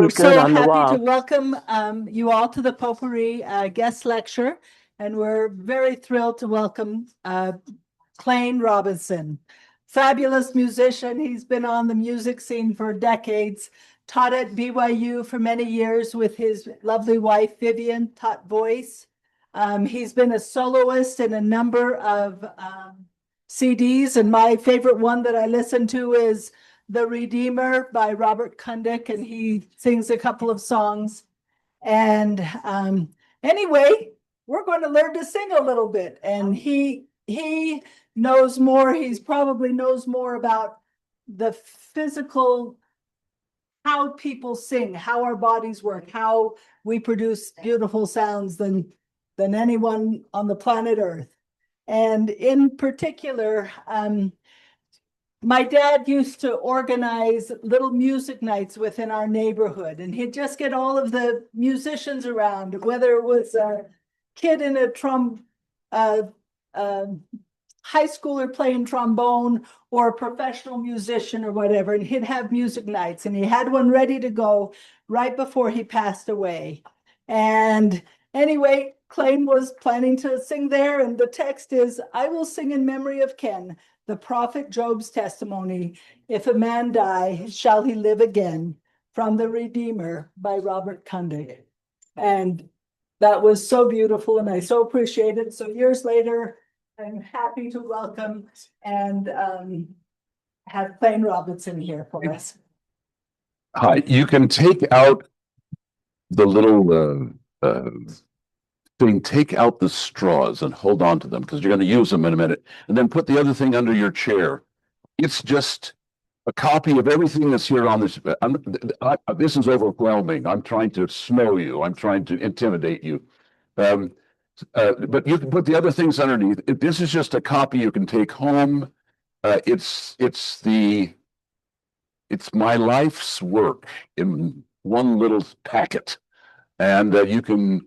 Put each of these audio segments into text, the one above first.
We're so on the happy wall. to welcome you all to the Potpourri guest lecture, and we're very thrilled to welcome Clayne Robison. Fabulous musician. He's been on the music scene for decades, taught at BYU for many years with his lovely wife, Vivian, taught voice. He's been a soloist in a number of CDs, and my favorite one that I listen to is The Redeemer by Robert Kundick, and he sings a couple of songs. And anyway, we're going to learn to sing a little bit. And he knows more. He's probably knows more about the physical, how people sing, how our bodies work, how we produce beautiful sounds than anyone on the planet Earth. And in particular, my dad used to organize little music nights within our neighborhood, and he'd just get all of the musicians around, whether it was a kid in a high schooler playing trombone or a professional musician or whatever, and he'd have music nights, and he had one ready to go right before he passed away. And anyway, Clayne was planning to sing there, and the text is, "I will sing in memory of Ken, the prophet Job's testimony. If a man die, shall he live again? From The Redeemer by Robert Kundick." And that was so beautiful, and I so appreciate it. So years later, I'm happy to welcome and have Clayne Robison here for us. Hi, you can take out the little thing, take out the straws and hold on to them because you're going to use them in a minute, and then put the other thing under your chair. It's just a copy of everything that's here on this. This is overwhelming. I'm trying to smell you. I'm trying to intimidate you. But you can put the other things underneath. This is just a copy you can take home. It's my life's work in one little packet, and you can.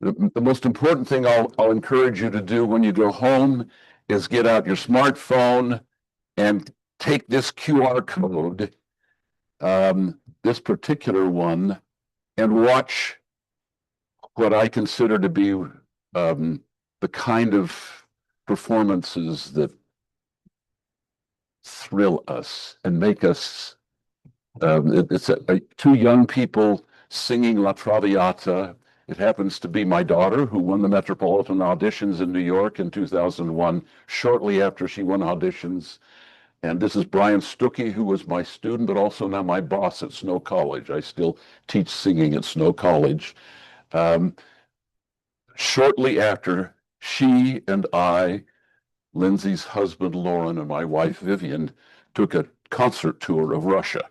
The most important thing I'll encourage you to do when you go home is get out your smartphone and take this QR code, this particular one, and watch what I consider to be the kind of performances that thrill us and make us. It's two young people singing La Traviata. It happens to be my daughter, who won the Metropolitan auditions in New York in 2001, shortly after she won auditions. And this is Brian Stuckey, who was my student, but also now my boss at Snow College. I still teach singing at Snow College. Shortly after, she and I, Lindsay's husband, Lauren, and my wife, Vivian, took a concert tour of Russia.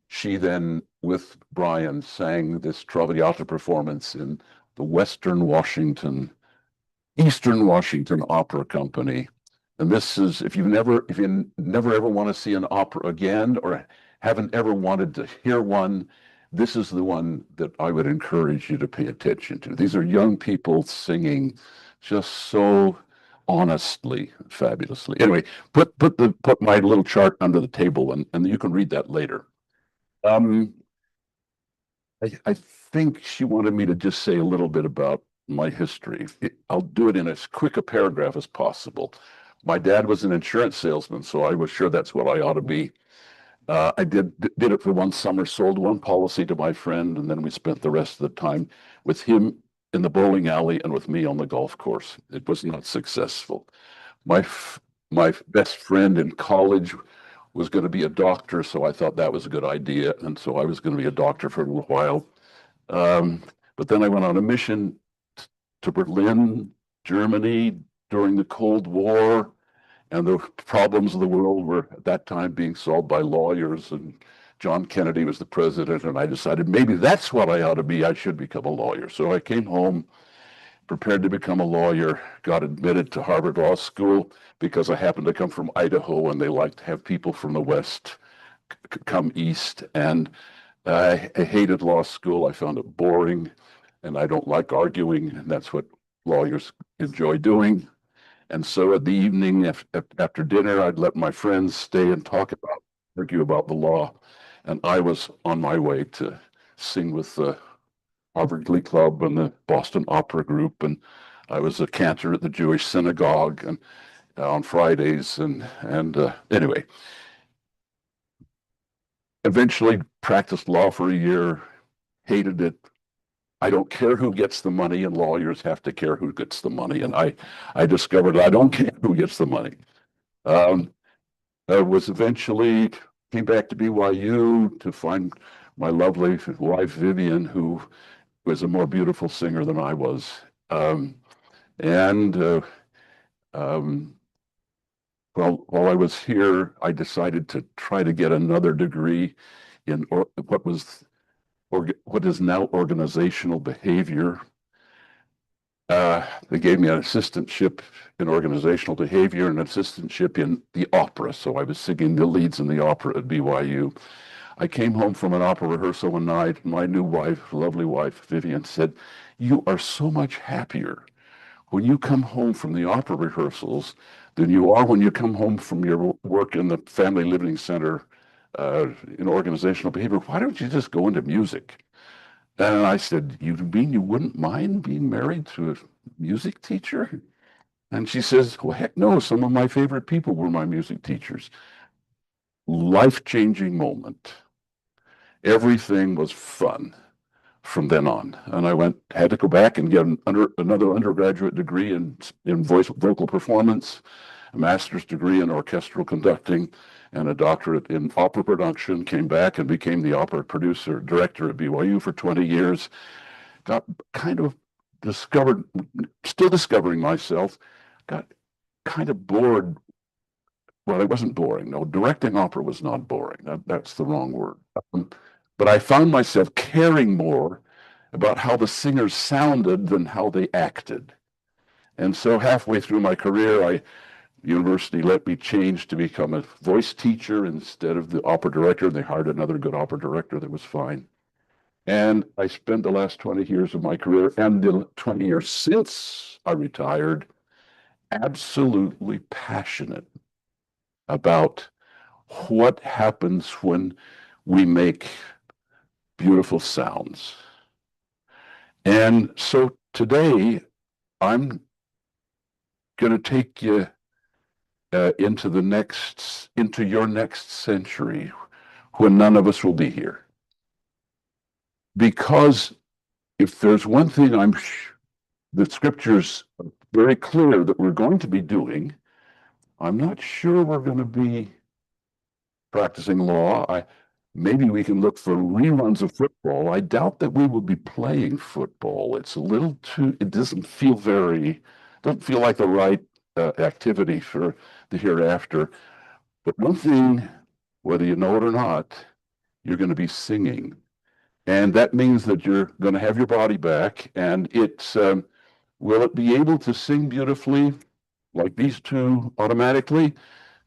She then, with Brian, sang this Traviata performance in the Eastern Washington Opera Company. And this is, if you never ever want to see an opera again, or haven't ever wanted to hear one, this is the one that I would encourage you to pay attention to. These are young people singing just so honestly, fabulously. Anyway, put my little chart under the table, and you can read that later. I think she wanted me to just say a little bit about my history. I'll do it in as quick a paragraph as possible. My dad was an insurance salesman, so I was sure that's what I ought to be. I did it for one summer, sold one policy to my friend, and then we spent the rest of the time with him in the bowling alley and with me on the golf course. It was not successful. My best friend in college was going to be a doctor, so I thought that was a good idea, and so I was going to be a doctor for a little while. But then I went on a mission to Berlin, Germany, during the Cold War, and the problems of the world were at that time being solved by lawyers, and John Kennedy was the president, and I decided maybe that's what I ought to be. I should become a lawyer. So I came home, prepared to become a lawyer, got admitted to Harvard Law School because I happened to come from Idaho, and they like to have people from the West come east. And I hated law school. I found it boring, and I don't like arguing, and that's what lawyers enjoy doing. And so at the evening after dinner, I'd let my friends stay and argue about the law. And I was on my way to sing with the Harvard Glee Club and the Boston Opera Group, and I was a cantor at the Jewish synagogue and on Fridays, and anyway, eventually practiced law for a year, hated it. I don't care who gets the money, and lawyers have to care who gets the money. And I discovered I don't care who gets the money. I was eventually came back to BYU to find my lovely wife Vivian, who was a more beautiful singer than I was. And while I was here, I decided to try to get another degree in what is now organizational behavior. They gave me an assistantship in organizational behavior and an assistantship in the opera. So I was singing the leads in the opera at BYU. I came home from an opera rehearsal one night, and my new wife, lovely wife, Vivian, said, "You are so much happier when you come home from the opera rehearsals than you are when you come home from your work in the family living center in organizational behavior. Why don't you just go into music?" And I said, "You mean you wouldn't mind being married to a music teacher?" And she says, "Well, heck no, some of my favorite people were my music teachers." Life-changing moment. Everything was fun from then on. And I had to go back and get another undergraduate degree in vocal performance, a master's degree in orchestral conducting, and a doctorate in opera production. Came back and became the opera producer director at BYU for 20 years. Got kind of still discovering myself, got kind of bored. Well, it wasn't boring. No, directing opera was not boring. That's the wrong word. But I found myself caring more about how the singers sounded than how they acted. And so halfway through my career, university let me change to become a voice teacher instead of the opera director. They hired another good opera director that was fine. And I spent the last 20 years of my career and the 20 years since I retired absolutely passionate about what happens when we make beautiful sounds. And so today I'm going to take you into your next century when none of us will be here. Because if there's one thing the scriptures are very clear that we're going to be doing, I'm not sure we're going to be practicing law. Maybe we can look for reruns of football. I doubt that we will be playing football. It doesn't feel like the right activity for the hereafter. But one thing, whether you know it or not, you're going to be singing. And that means that you're going to have your body back. And will it be able to sing beautifully like these two automatically?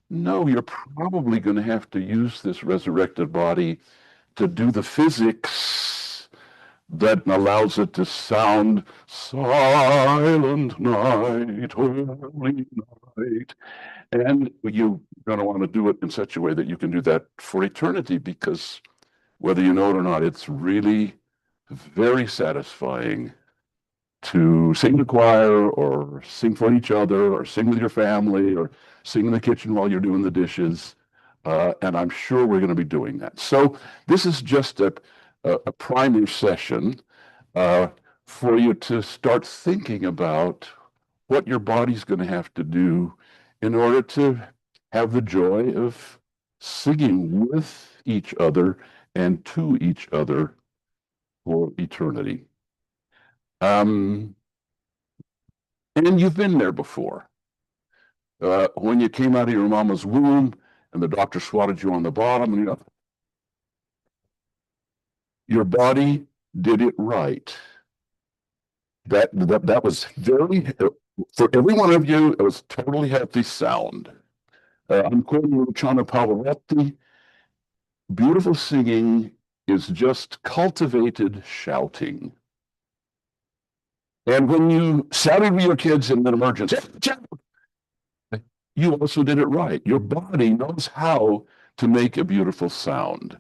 No, you're probably going to have to use this resurrected body to do the physics that allows it to sound silent night, holy night. And you're going to want to do it in such a way that you can do that for eternity, because whether you know it or not, it's really very satisfying to sing in the choir or sing for each other or sing with your family or sing in the kitchen while you're doing the dishes. And I'm sure we're going to be doing that. So this is just a primer session for you to start thinking about what your body's going to have to do in order to have the joy of singing with each other and to each other for eternity. And you've been there before. When you came out of your mama's womb and the doctor swatted you on the bottom, and your body did it right. That was for every one of you, it was totally healthy sound. I'm quoting Luciano Pavarotti. Beautiful singing is just cultivated shouting. And when you shouted with your kids in an emergency, you also did it right. Your body knows how to make a beautiful sound.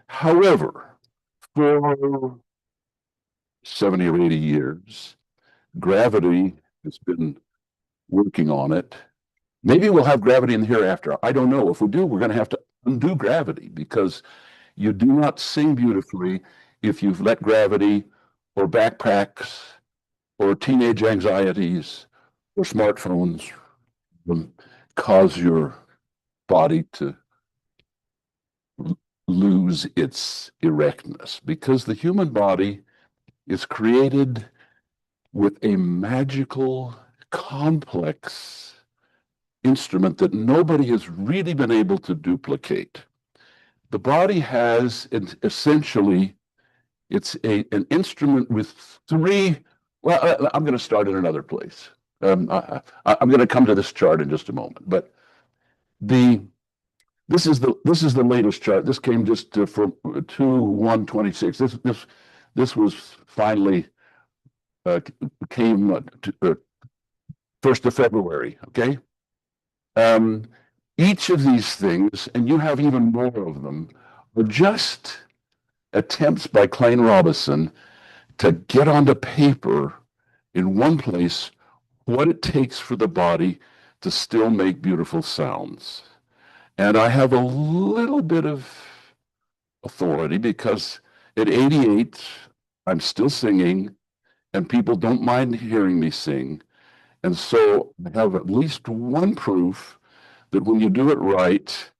However, for 70 or 80 years. Gravity has been working on it. Maybe we'll have gravity in the hereafter. I don't know. If we do, we're going to have to undo gravity because you do not sing beautifully if you've let gravity or backpacks or teenage anxieties or smartphones cause your body to lose its erectness, because the human body is created with a magical, complex instrument that nobody has really been able to duplicate. The body has essentially, it's an instrument with three, well, I'm going to start in another place. I'm going to come to this chart in just a moment, but the this is the latest chart. This came just from 2/1/26. This was finally came to 1st of February. Okay. Um, each of these things, and you have even more of them, are just attempts by Clayne Robison to get onto paper in one place what it takes for the body to still make beautiful sounds. And I have a little bit of authority because at 88, I'm still singing and people don't mind hearing me sing. And so I have at least one proof that when you do it right,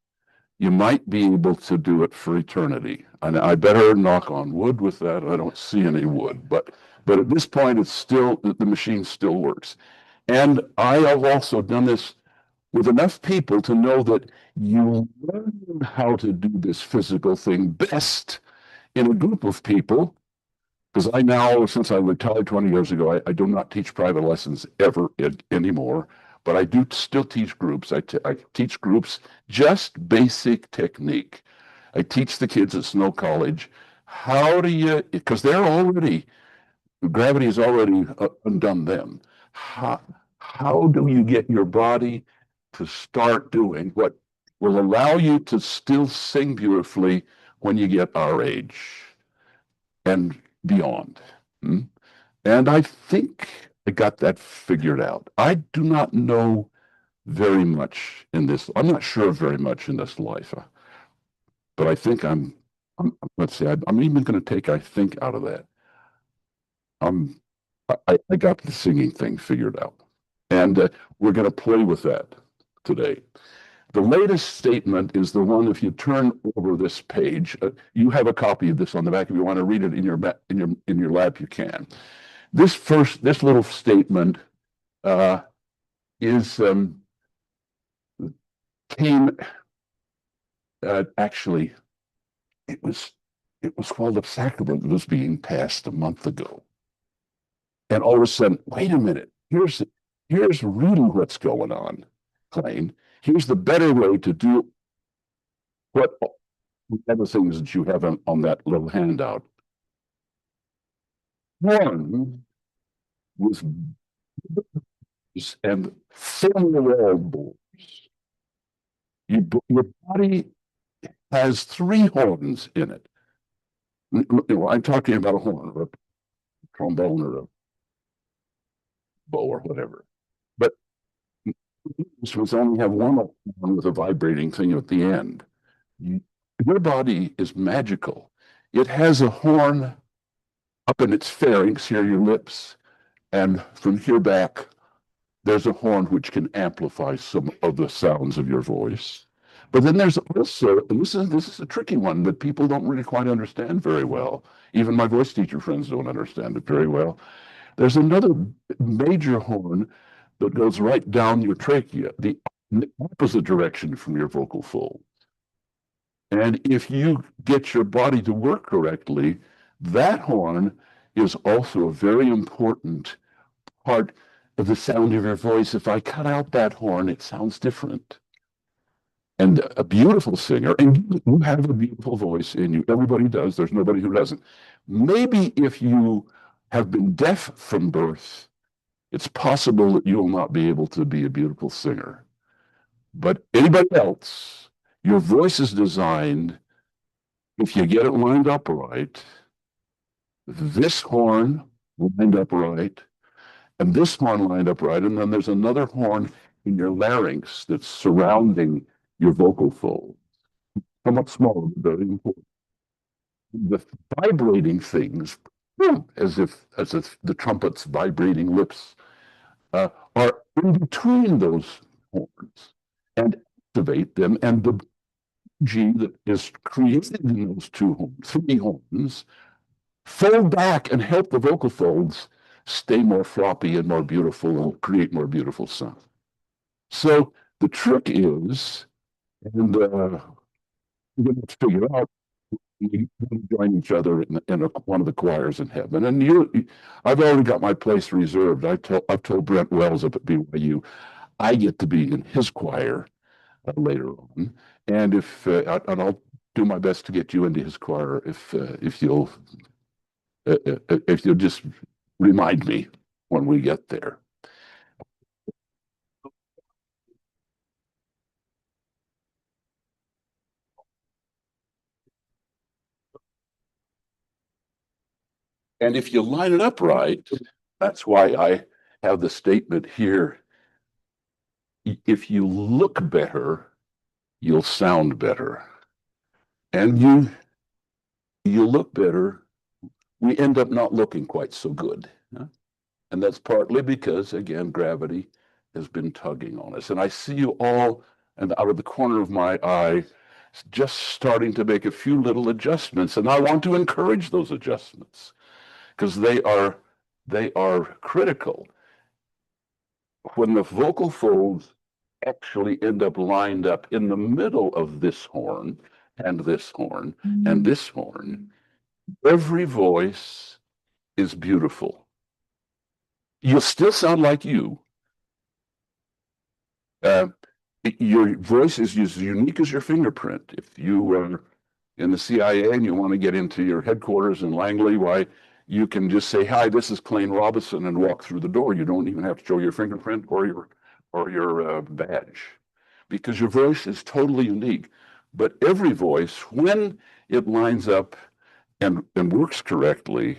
you might be able to do it for eternity. And I better knock on wood with that. I don't see any wood, but at this point, it's still, the machine still works. And I have also done this with enough people to know that you learn how to do this physical thing best in a group of people. Because I now, since I retired 20 years ago, I do not teach private lessons ever anymore, but I do still teach groups. I teach groups just basic technique. I teach the kids at Snow College how do you, because they're already, gravity has already undone them. How do you get your body to start doing what will allow you to still sing beautifully when you get our age and beyond? And I think I got that figured out. I do not know very much in this. I'm not sure very much in this life, but I think let's see, I'm even going to take I think out of that. I got the singing thing figured out. And we're going to play with that today. The latest statement is the one, if you turn over this page, you have a copy of this on the back. If you want to read it in your lap, you can. This little statement is came actually it was called a sacrament that was being passed a month ago, and all of a sudden, wait a minute, here's really what's going on, Clayne. Here's the better way to do what other things that you have on that little handout. One was and thin wall bores. Your body has three horns in it. I'm talking about a horn or a trombone or a bow or whatever. But this was only have one horn with a vibrating thing at the end. Your body is magical. It has a horn up in its pharynx, here, your lips, and from here back, there's a horn which can amplify some of the sounds of your voice. But then there's also, and this is a tricky one that people don't really quite understand very well. Even my voice teacher friends don't understand it very well. There's another major horn that goes right down your trachea, the opposite direction from your vocal folds. And if you get your body to work correctly, that horn is also a very important part of the sound of your voice. If I cut out that horn, it sounds different. And a beautiful singer, and you have a beautiful voice in you. Everybody does. There's nobody who doesn't. Maybe if you have been deaf from birth, it's possible that you will not be able to be a beautiful singer. But anybody else, your voice is designed, if you get it lined up right, this horn lined up right, and this horn lined up right, and then there's another horn in your larynx that's surrounding your vocal fold. Somewhat smaller, but very important. The vibrating things, as if the trumpet's vibrating lips, are in between those horns and activate them. And the G that is created in those three horns, fold back and help the vocal folds stay more floppy and more beautiful and create more beautiful sound. So the trick is, and we're going to figure out, we join each other in one of the choirs in heaven. And I've already got my place reserved. I've told Brent Wells up at BYU, I get to be in his choir later on, and and I'll do my best to get you into his choir if you'll just remind me when we get there. And if you line it up right, that's why I have the statement here. If you look better, you'll sound better. And you look better, we end up not looking quite so good. And that's partly because, again, gravity has been tugging on us. And I see you all, and out of the corner of my eye, just starting to make a few little adjustments. And I want to encourage those adjustments because they are critical. When the vocal folds actually end up lined up in the middle of this horn and this horn and this horn, every voice is beautiful. You'll still sound like you. Your voice is as unique as your fingerprint. If you are in the CIA and you want to get into your headquarters in Langley, why, you can just say, "Hi, this is Clayne Robison," and walk through the door. You don't even have to show your fingerprint or your badge, because your voice is totally unique. But every voice, when it lines up and works correctly,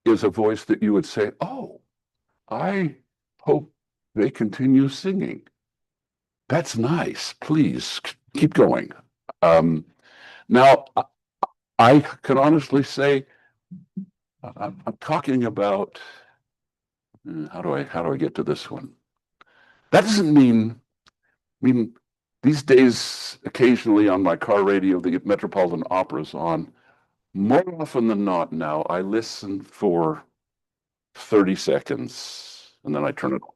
is a voice that you would say, "Oh, I hope they continue singing. That's nice. Please keep going." Now, I can honestly say, I'm talking about, how do I get to this one? That doesn't mean, these days, occasionally on my car radio, the Metropolitan Opera's on. More often than not now, I listen for 30 seconds and then I turn it on.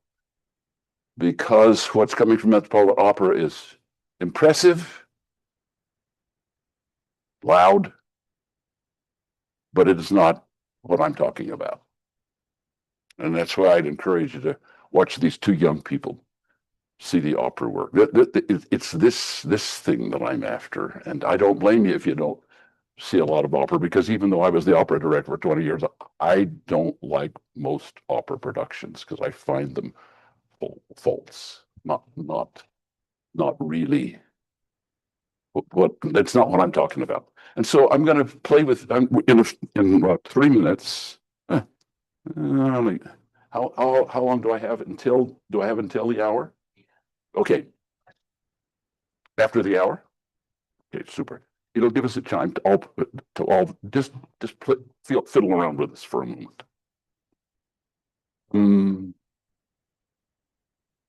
Because what's coming from Metropolitan Opera is impressive, loud, but it is not what I'm talking about. And that's why I'd encourage you to watch these two young people see the opera work. It's this thing that I'm after. And I don't blame you if you don't see a lot of opera, because even though I was the opera director for 20 years, I don't like most opera productions because I find them false, not really what that's not what I'm talking about. And so I'm going to play with in about 3 minutes. How long do I have until? Do I have until the hour? Okay, after the hour. Okay, super. It'll give us a time to all just fiddle around with this for a moment.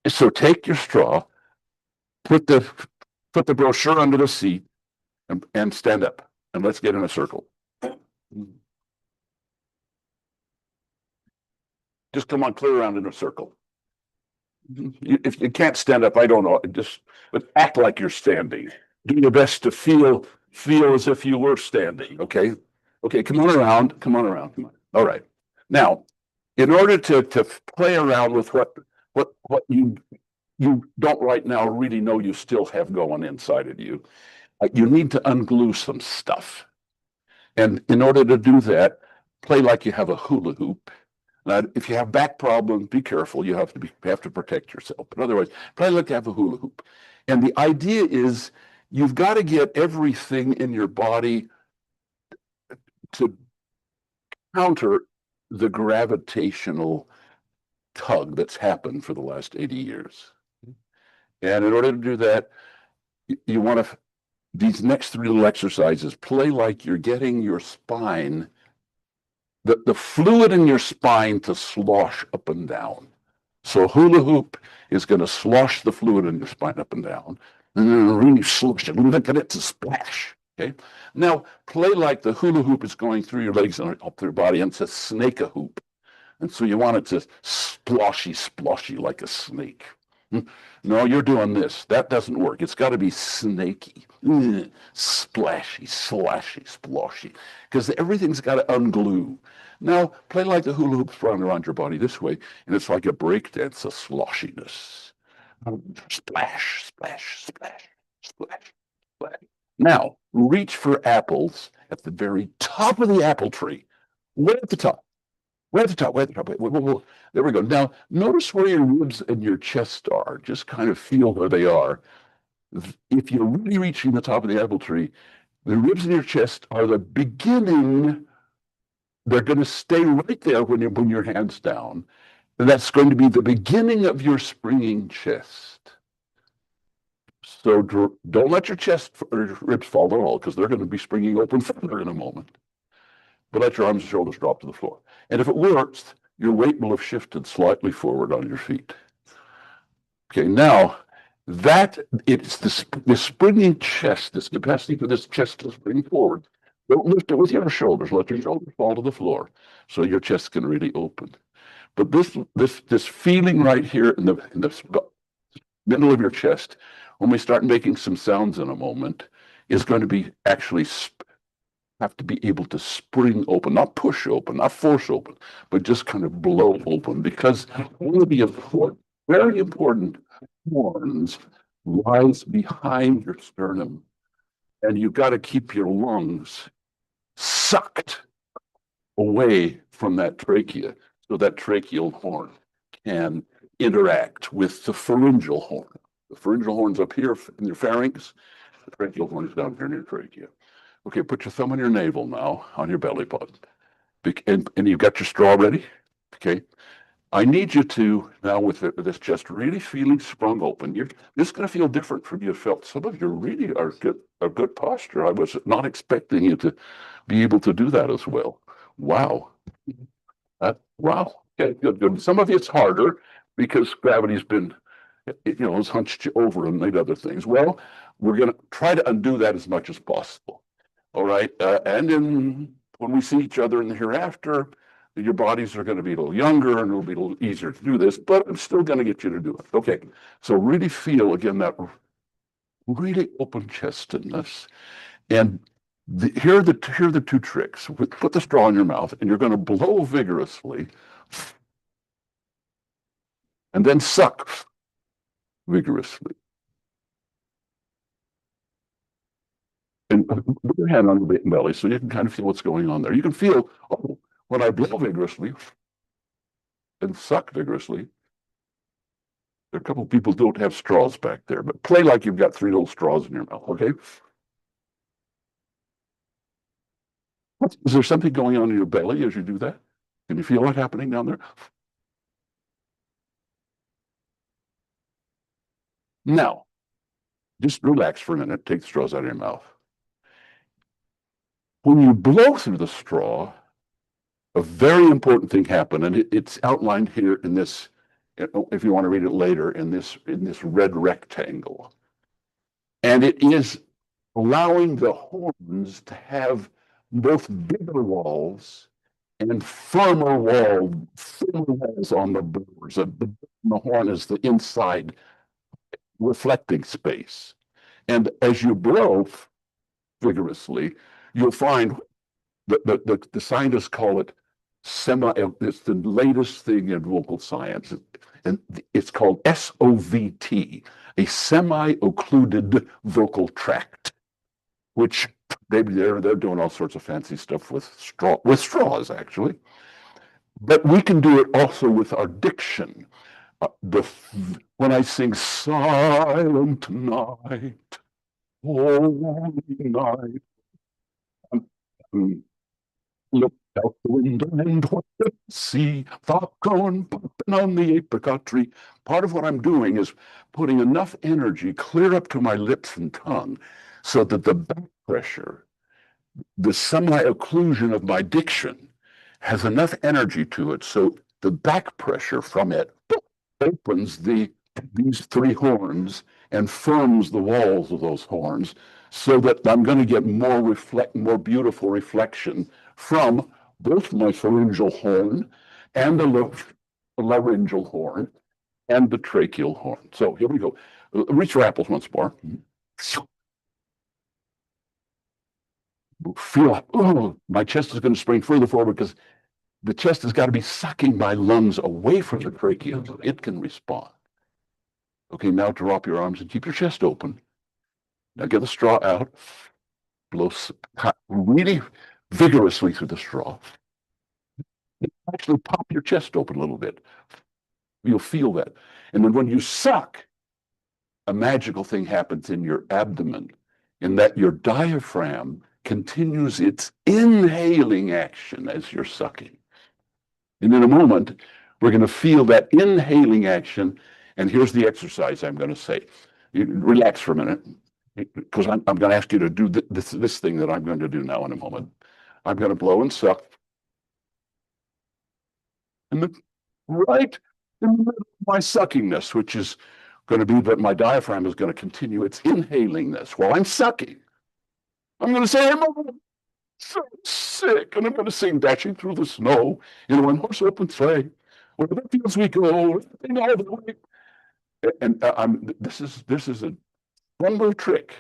So take your straw, put the brochure under the seat, and stand up, and let's get in a circle. Just come on, clear around in a circle. If you can't stand up, I don't know. But act like you're standing. Do your best to feel as if you were standing. Okay. Okay. Come on around. Come on around. Come on. All right. Now, in order to play around with what you don't right now really know you still have going inside of you, you need to unglue some stuff. And in order to do that, play like you have a hula hoop. Now, if you have back problems, be careful. You have to protect yourself. But otherwise, play like you have a hula hoop. And the idea is you've got to get everything in your body to counter the gravitational tug that's happened for the last 80 years. And in order to do that, you want to, these next three little exercises, play like you're getting your spine, the fluid in your spine to slosh up and down. So hula hoop is going to slosh the fluid in your spine up and down, and then really slosh it, look at it to splash. Okay. Now play like the hula hoop is going through your legs and up through your body, and it's a snake a hoop. And so you want it to sploshy like a snake. No, you're doing this. That doesn't work. It's got to be snaky, splashy, slashy, sploshy, because everything's got to unglue. Now, play like the hula hoops running around your body this way, and it's like a break dance of sloshiness. Splash, splash, splash, splash, splash. Now, reach for apples at the very top of the apple tree, way at the top. Way at the top, way at the top. Wait. There we go. Now, notice where your ribs and your chest are. Just kind of feel where they are. If you're really reaching the top of the apple tree, the ribs in your chest are the beginning. They're going to stay right there when you bring your hands down. And that's going to be the beginning of your springing chest. So don't let your chest or ribs fall at all, because they're going to be springing open further in a moment. But let your arms and shoulders drop to the floor. And if it works, your weight will have shifted slightly forward on your feet. Okay, now that it's the springing chest, this capacity for this chest to spring forward. Don't lift it with your shoulders. Let your shoulders fall to the floor so your chest can really open. But this feeling right here in the middle of your chest, when we start making some sounds in a moment, is going to be actually have to be able to spring open, not push open, not force open, but just kind of blow open, because one of the important, very important horns lies behind your sternum, and you've got to keep your lungs sucked away from that trachea so that tracheal horn can interact with the pharyngeal horn. The pharyngeal horn's up here in your pharynx, the tracheal horn is down here in your trachea. Okay, put your thumb on your navel now, on your belly button. And you've got your straw ready? Okay. I need you to, now with this chest really feeling sprung open, this is going to feel different from you felt. Some of you really are good posture. I was not expecting you to be able to do that as well. Wow. Wow. Okay, good. Some of you it's harder because gravity's been, has hunched you over and made other things. Well, we're going to try to undo that as much as possible. All right. And then when we see each other in the hereafter, your bodies are going to be a little younger and it'll be a little easier to do this, but I'm still going to get you to do it. Okay. So really feel again that really open chestedness. And here are the two tricks. Put the straw in your mouth and you're going to blow vigorously and then suck vigorously. And put your hand on your belly so you can kind of feel what's going on there. You can feel, oh, when I blow vigorously and suck vigorously, there are a couple of people who don't have straws back there, but play like you've got three little straws in your mouth, okay? Is there something going on in your belly as you do that? Can you feel it happening down there? Now, just relax for a minute. Take the straws out of your mouth. When you blow through the straw, a very important thing happened, and it's outlined here in this, if you want to read it later, in this red rectangle. And it is allowing the horns to have both bigger walls and firmer walls on the borders. The horn is the inside reflecting space. And as you blow vigorously, you'll find the scientists call it it's the latest thing in vocal science. And it's called SOVT, a semi-occluded vocal tract, which they're doing all sorts of fancy stuff with straws, actually. But we can do it also with our diction. When I sing Silent Night, Holy Night, look Out the window and what the sea, popcorn popping on the apricot tree. Part of what I'm doing is putting enough energy clear up to my lips and tongue so that the back pressure, the semi-occlusion of my diction, has enough energy to it so the back pressure from it opens these three horns and firms the walls of those horns so that I'm going to get more beautiful reflection from both my pharyngeal horn and the laryngeal horn and the tracheal horn. So here we go. Reach your apples once more. Feel, oh, my chest is going to spring further forward because the chest has got to be sucking my lungs away from the trachea so it can respond. Okay, now drop your arms and keep your chest open. Now get the straw out. Blow really vigorously through the straw. Actually pop your chest open a little bit. You'll feel that. And then when you suck, a magical thing happens in your abdomen in that your diaphragm continues its inhaling action as you're sucking. And in a moment, we're going to feel that inhaling action. And here's the exercise I'm going to say. Relax for a minute, because I'm going to ask you to do this thing that I'm going to do now in a moment. I'm going to blow and suck. And right in the middle of my suckingness, which is going to be that my diaphragm is going to continue its inhalingness while I'm sucking. I'm going to say, I'm so sick, and I'm going to sing Dashing Through the Snow in a one-horse open sleigh. Where the fields we go, all the way. And this is a one little trick.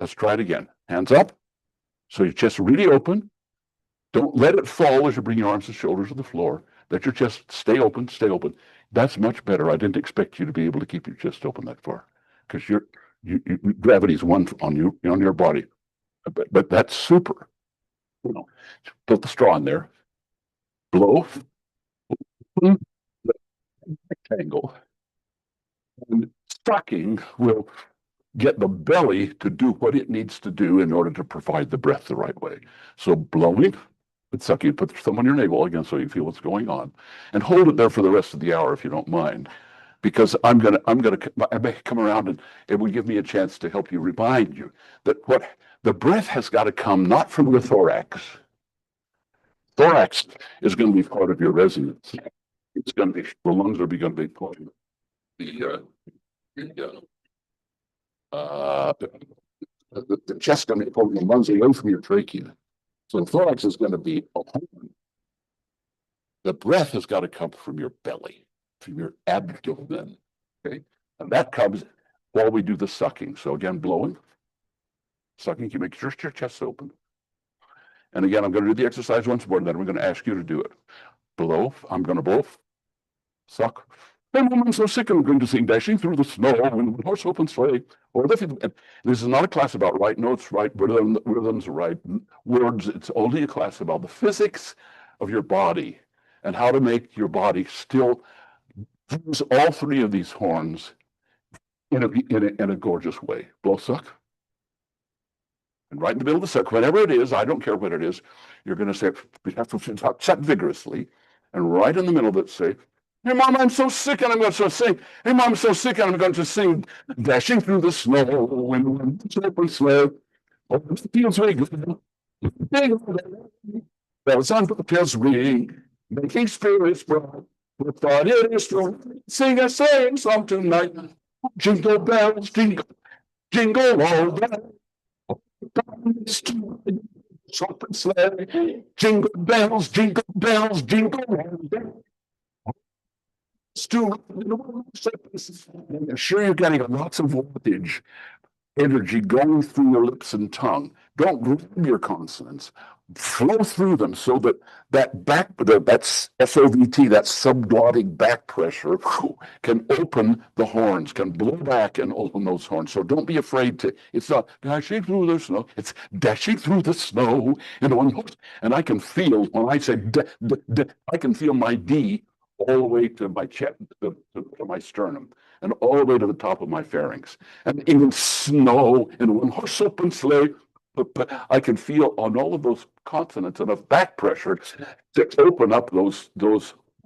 Let's try it again. Hands up. So your chest really open. Don't let it fall as you bring your arms and shoulders to the floor. Let your chest stay open, stay open. That's much better. I didn't expect you to be able to keep your chest open that far because gravity is one on your body. But that's super. You know, put the straw in there. Blow. Rectangle. And sucking will get the belly to do what it needs to do in order to provide the breath the right way. So blowing, but sucking, put the thumb on your navel again so you feel what's going on, and hold it there for the rest of the hour if you don't mind, because I may come around and it will give me a chance to help you remind you that what the breath has got to come not from your thorax. Thorax is going to be part of your resonance. It's going to be the lungs are going to be part of the chest going to be pulling the lungs away from your trachea. So the thorax is going to be open. The breath has got to come from your belly, from your abdomen. Okay, and that comes while we do the sucking. So again, blowing, sucking. You make sure your chest open. And again, I'm going to do the exercise once more, and then we're going to ask you to do it. Blow. I'm going to blow. Suck. And I'm so sick, I'm going to sing Dashing Through the Snow in a horse open sleigh. This is not a class about right notes, right rhythms, right words. It's only a class about the physics of your body and how to make your body still use all three of these horns in a gorgeous way. Blow, suck. And right in the middle of the suck, whatever it is, I don't care what it is, you're going to say, you have to suck vigorously. And right in the middle of it, say, hey, Mom, I'm so sick, and I'm going to sing. Hey, Mom, I'm so sick, and I'm going to sing Dashing Through the Snow in the open sleigh. Oh, the fields we go. Bells on bobtails ring, making spirits bright. We thought it is true. Sing a sleighing song tonight. Jingle bells, jingle, jingle all the way. Open sleigh. Jingle bells, jingle bells, jingle all the way. I'm sure you're getting lots of voltage, energy going through your lips and tongue. Don't grab your consonants. Flow through them so that that's SOVT, that subglottic back pressure, can open the horns, can blow back and open those horns. So don't be afraid to. It's not dashing through the snow. It's dashing through the snow. And I can feel when I say I can feel my D all the way to my chest, to my sternum, and all the way to the top of my pharynx. And even snow in one horse open sleigh. but I can feel on all of those consonants enough back pressure to open up those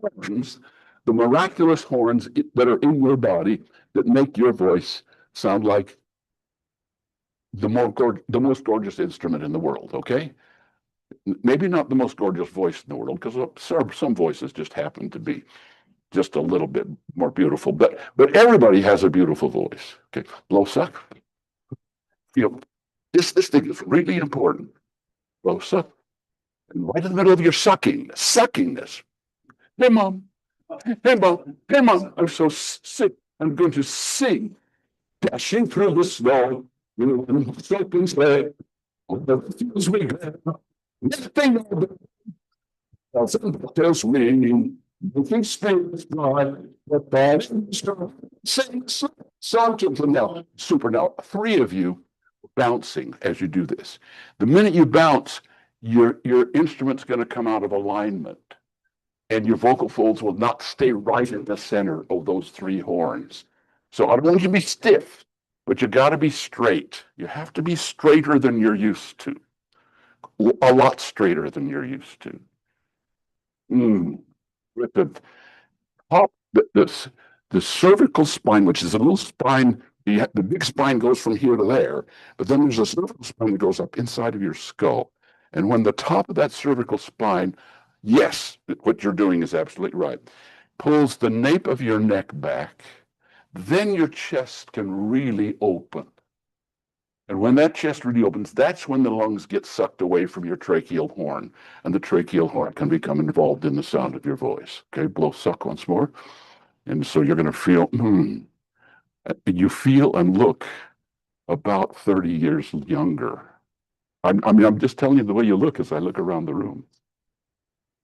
horns, the miraculous horns that are in your body that make your voice sound like the most gorgeous instrument in the world. Okay, maybe not the most gorgeous voice in the world, because some voices just happen to be just a little bit more beautiful. But everybody has a beautiful voice. Okay, blow suck. You know, this thing is really important. Blow suck. And right in the middle of your sucking this. Hey mom, hey mom, hey mom. I'm so sick. I'm going to sing, dashing through the snow. You know, soaking sleigh. Feels we glad. Nothing tells me nothing spins by but bad sing song to them now. Super. Now, three of you bouncing as you do this. The minute you bounce, your instrument's going to come out of alignment, and your vocal folds will not stay right in the center of those three horns. So I don't want you to be stiff, but you got to be straight. You have to be straighter than you're used to. A lot straighter than you're used to. With the top, the cervical spine, which is a little spine, the big spine goes from here to there, but then there's a cervical spine that goes up inside of your skull. And when the top of that cervical spine, yes, what you're doing is absolutely right, pulls the nape of your neck back, then your chest can really open. And when that chest really opens, that's when the lungs get sucked away from your tracheal horn, and the tracheal horn can become involved in the sound of your voice. Okay, blow suck once more. And so you're going to feel, you feel and look about 30 years younger. I'm just telling you the way you look as I look around the room.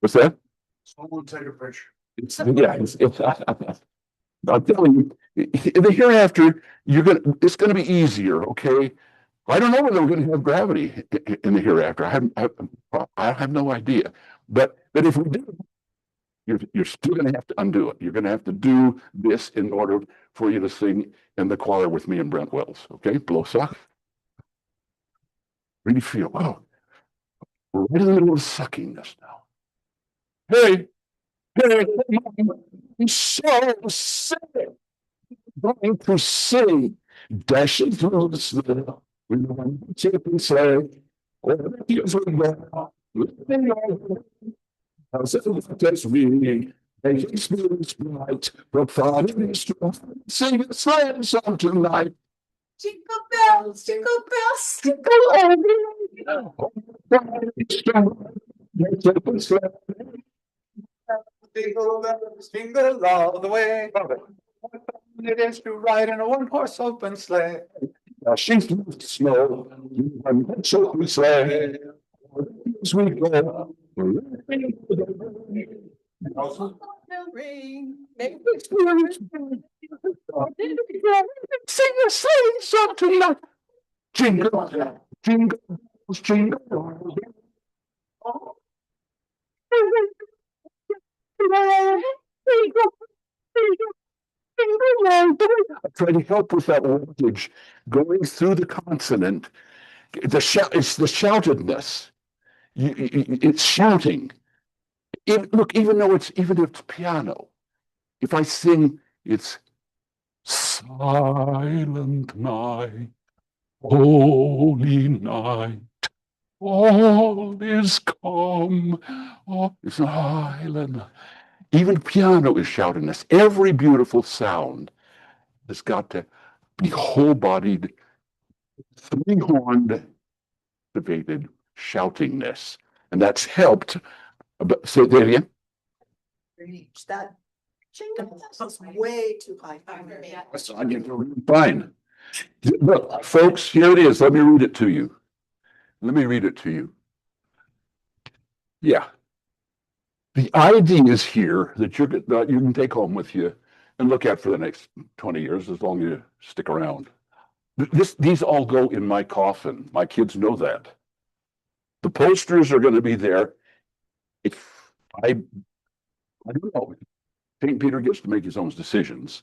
What's that? Someone take a picture. I'm telling you, in the hereafter, it's going to be easier, okay? I don't know whether we're going to have gravity in the hereafter. I have no idea. But if we do, you're still going to have to undo it. You're going to have to do this in order for you to sing in the choir with me and Brent Wells. Okay, blow suck. Really feel, we're right in the middle of sucking this now. Hey, I'm so sick. Going to sing, dashing through the snow. We want to chip and sleigh. All the kids will go. How's it touch me? Making spirits bright, but fun is to sing a sleighing song tonight. Jingle bells, jingle bells, jingle all Jingle bells, jingle all the way. It is to ride in a one-horse open sleigh. She's through the snow. I'm so sleigh. As we go. ring. Sing a sleighing song tonight. Jingle, jingle, jingle. I try to help with that voltage going through the consonant. It's the shoutedness. It's shouting. Look, even if it's piano, if I sing, it's silent night, holy night, all is calm, all is silent. Even piano is shoutiness. Every beautiful sound has got to be whole-bodied, three-horned, activated shoutingness, and that's helped. Say that again. That jingle is way too high. Fine. Look, folks, here it is. Let me read it to you. Yeah. The ID is here that you can take home with you and look at for the next 20 years, as long as you stick around. These all go in my coffin. My kids know that. The posters are going to be there. If I don't know, St. Peter gets to make his own decisions.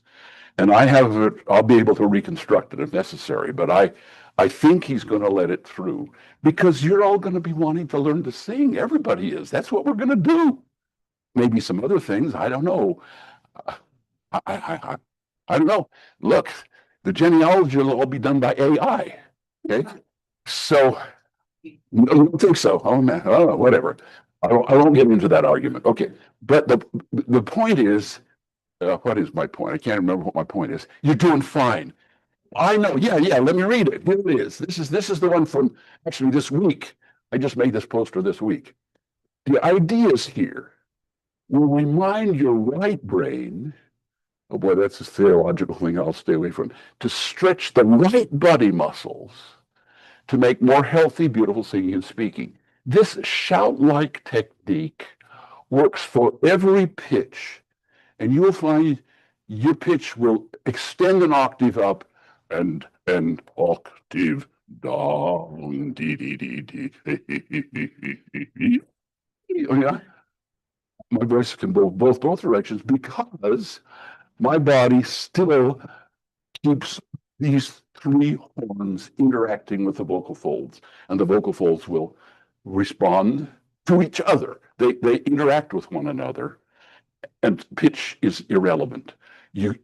And I'll be able to reconstruct it if necessary, but I think he's going to let it through because you're all going to be wanting to learn to sing. Everybody is. That's what we're going to do. Maybe some other things. I don't know. I don't know. Look, the genealogy will all be done by AI. Okay. So I don't think so. Oh man, I don't know, whatever. I won't get into that argument. Okay. But the point is, what is my point? I can't remember what my point is. You're doing fine. I know. Yeah, yeah. Let me read it. Here it is. This is the one from actually this week. I just made this poster this week. The ideas here will remind your right brain. Oh boy, that's a theological thing I'll stay away from. To stretch the right body muscles to make more healthy, beautiful singing and speaking. This shout-like technique works for every pitch, and you will find your pitch will extend an octave up and an octave down. Dee, dee, dee, dee. Oh, yeah. My voice can go both directions because my body still keeps these three horns interacting with the vocal folds, and the vocal folds will respond to each other. They interact with one another, and pitch is irrelevant. Did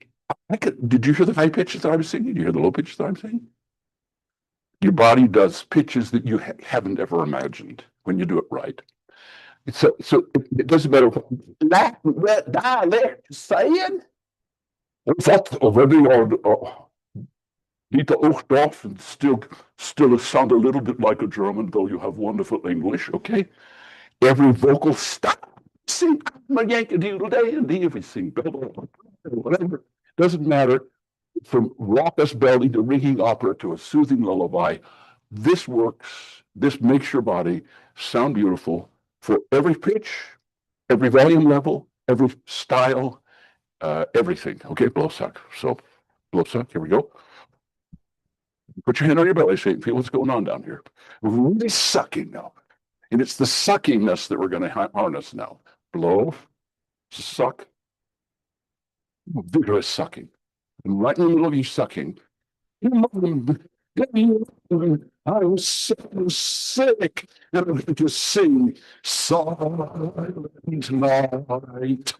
you hear the high pitches that I was singing? Did you hear the low pitches that I'm singing? Your body does pitches that you haven't ever imagined when you do it right. So it doesn't matter what dialect you're saying. Wat already Dieter Ochdorf and still sound a little bit like a German, though you have wonderful English, okay? Every vocal stop, sing Yankee-Doodle Dandy, if we sing whatever, doesn't matter. From raucous belly to ringing opera to a soothing lullaby, this works. This makes your body sound beautiful for every pitch, every volume level, every style, everything. Okay, blow suck. So, blow suck, here we go. Put your hand on your belly, Satan. Feel what's going on down here. We're really sucking now. And it's the suckingness that we're going to harness now. Blow, suck, vigorous sucking. And right in the middle of you sucking, I was so sick. And I'm going to sing Silent Night.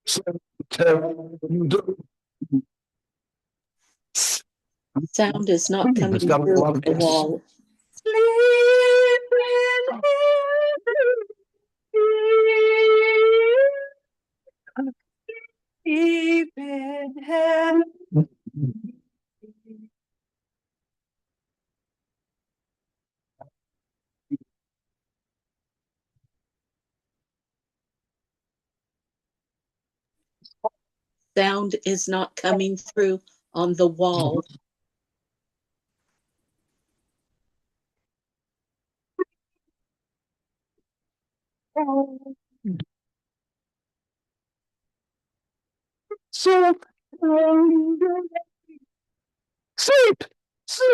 So turn the world. Sound is not coming It's got a through lot of the S. wall. Sleep in heaven. Sound is not coming through on the wall. So sleep, sleep.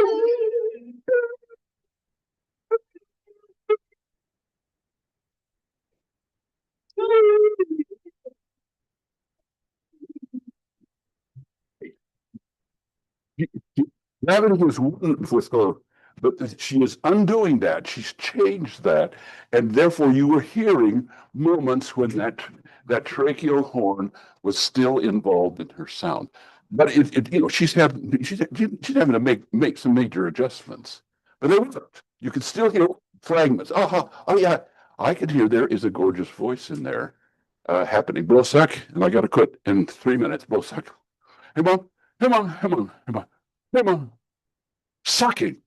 Gravity was one with her, but she is undoing that. She's changed that, and therefore you were hearing moments when that tracheal horn was still involved in her sound. But she's having to make some major adjustments. But they worked. You could still hear fragments. Oh yeah, I could hear there is a gorgeous voice in there happening. Blow suck, and I got to quit in 3 minutes. Blow suck. Come on, come on, come on, come on, come on. Sucking.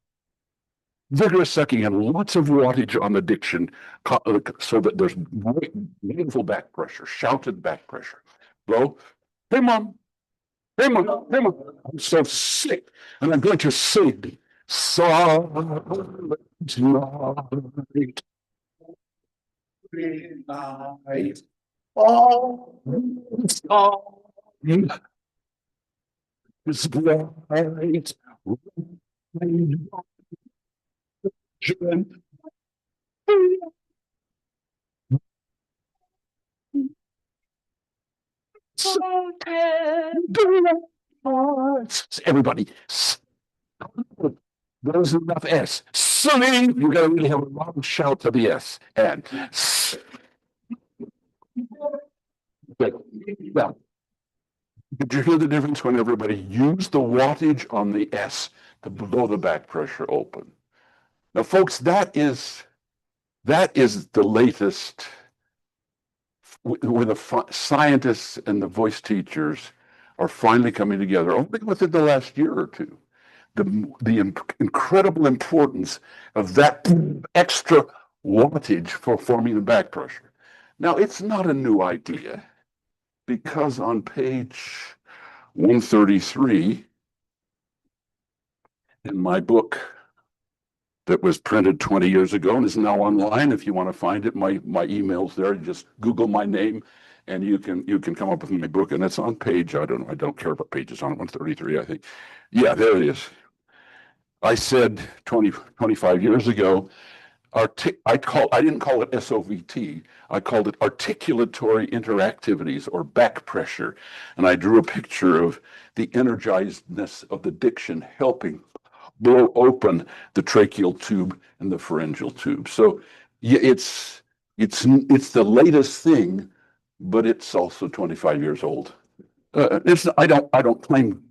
Vigorous sucking and lots of wattage on the diction so that there's meaningful back pressure, shouted back pressure. Blow. Come on. Come on, come on. I'm so sick. And I'm going to sing Silent Night. Night. All is bright. Everybody, there's enough S. Sing. You gotta really have a long shout to the S. And well, did you hear the difference when everybody used the wattage on the S to blow the back pressure open? Now, folks, that is the latest where the scientists and the voice teachers are finally coming together, only within the last year or two. The incredible importance of that extra wattage for forming the back pressure. Now, it's not a new idea, because on page 133 in my book that was printed 20 years ago and is now online, if you want to find it, my email's there. Just Google my name and you can come up with my book, and it's on page, I don't know, I don't care what page it's on, 133, I think. Yeah, there it is. I said 25 years ago, I didn't call it SOVT. I called it articulatory interactivities, or back pressure. And I drew a picture of the energizedness of the diction helping blow open the tracheal tube and the pharyngeal tube. So yeah, it's the latest thing, but it's also 25 years old. I don't claim.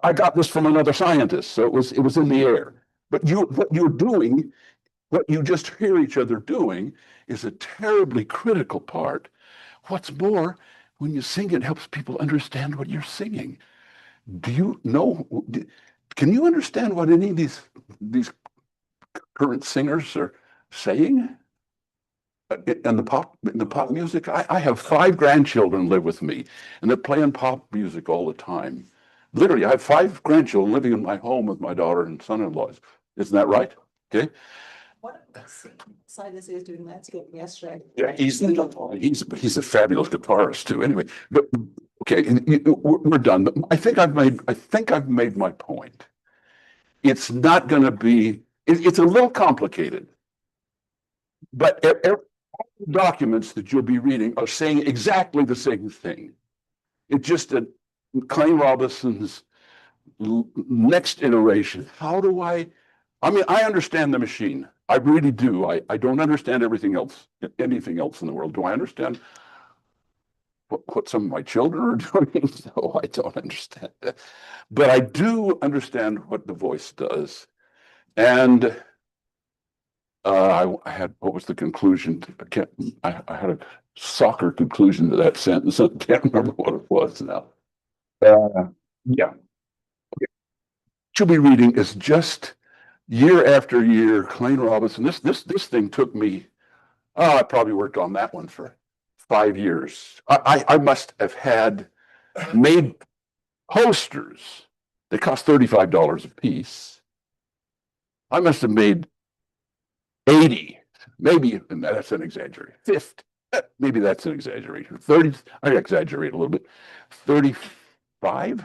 I got this from another scientist, so it was in the air. But what you just hear each other doing is a terribly critical part. What's more, when you sing, it helps people understand what you're singing. Do you know? Can you understand what any of these current singers are saying? In the pop music, I have 5 grandchildren live with me, and they're playing pop music all the time. Literally, I have 5 grandchildren living in my home with my daughter and son-in-laws. Isn't that right? Okay. One of the scientists is doing landscaping yesterday. Yeah, he's a fabulous guitarist too. Anyway, but okay, we're done. But I think I've made my point. It's not going to be. It's a little complicated, but documents that you'll be reading are saying exactly the same thing. It's just that Clayne Robison's next iteration. How do I mean, I understand the machine. I really do. I don't understand anything else in the world. Do I understand what some of my children are doing? No, I don't understand that. But I do understand what the voice does. And I had, what was the conclusion? I had a soccer conclusion to that sentence. I can't remember what it was now. Yeah. Okay. You'll be reading is just year after year, Clayne Robison. This thing took me, I probably worked on that one for 5 years. I must have made posters that cost $35 a piece. I must have made 80, maybe, and that's an exaggeration, 50, maybe that's an exaggeration, 30, I exaggerate a little bit, 35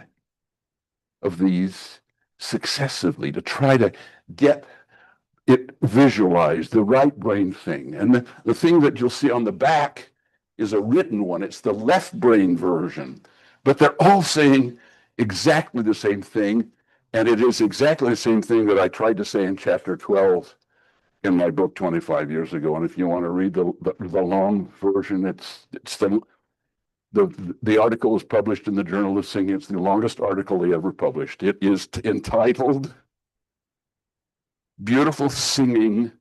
of these successively to try to get it visualized, the right brain thing. And the thing that you'll see on the back is a written one. It's the left brain version, but they're all saying exactly the same thing. And it is exactly the same thing that I tried to say in chapter 12 in my book 25 years ago. And if you want to read the long version, it's the article was published in the Journal of Singing. It's the longest article they ever published. It is entitled Beautiful Singing,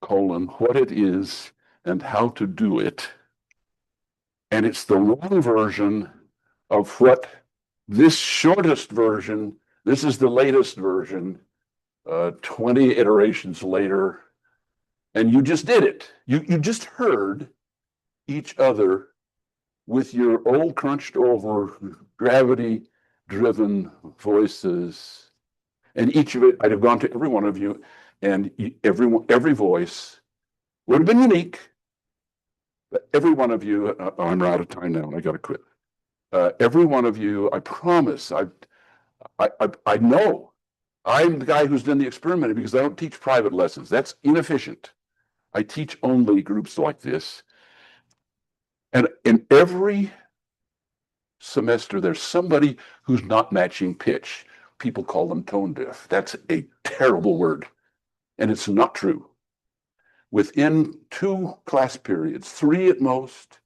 what it is and how to do it. And it's the long version of what this shortest version, this is the latest version, 20 iterations later, and you just did it. You just heard each other with your old crunched over gravity driven voices. And each of it, I'd have gone to every one of you, and every voice would have been unique. But every one of you, I'm out of time now and I got to quit. Every one of you, I promise, I know I'm the guy who's done the experimenting because I don't teach private lessons. That's inefficient. I teach only groups like this. And in every semester, there's somebody who's not matching pitch. People call them tone deaf. That's a terrible word. And it's not true. Within 2 class periods, 3 at most,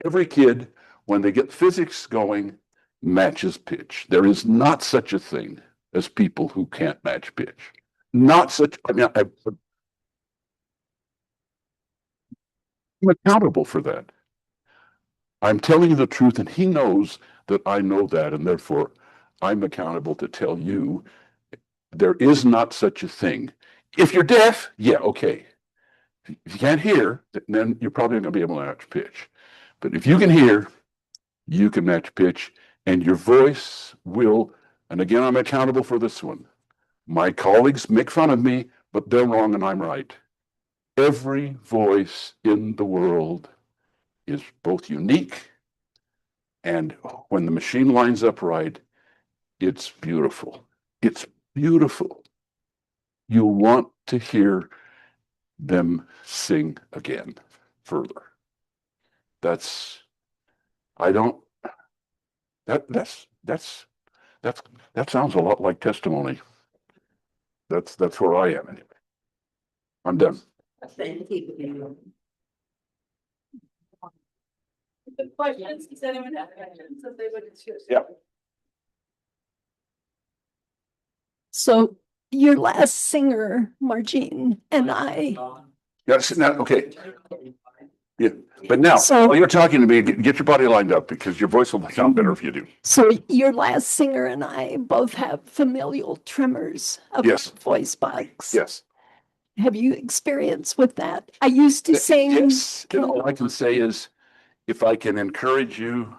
every kid, when they get physics going, matches pitch. There is not such a thing as people who can't match pitch. Not such, I mean, I'm accountable for that. I'm telling you the truth, and he knows that I know that, and therefore I'm accountable to tell you there is not such a thing. If you're deaf, yeah, okay. If you can't hear, then you're probably not going to be able to match pitch. But if you can hear, you can match pitch, and your voice will, and again, I'm accountable for this one. My colleagues make fun of me, but they're wrong and I'm right. Every voice in the world is both unique, and when the machine lines up right, it's beautiful. It's beautiful. You want to hear them sing again further. That sounds a lot like testimony. That's where I am anyway. I'm done. Thank you. The questions, does anyone have questions that they would choose? Yeah. So your last singer, Margine, and I. Yes, now, okay. Yeah, but now, So- while you're talking to me, get your body lined up because your voice will sound better if you do. So your last singer and I both have familial tremors of Yes. voice box. Yes. Have you experienced with that? I used to sing. Yes. And all I can say is, if I can encourage you,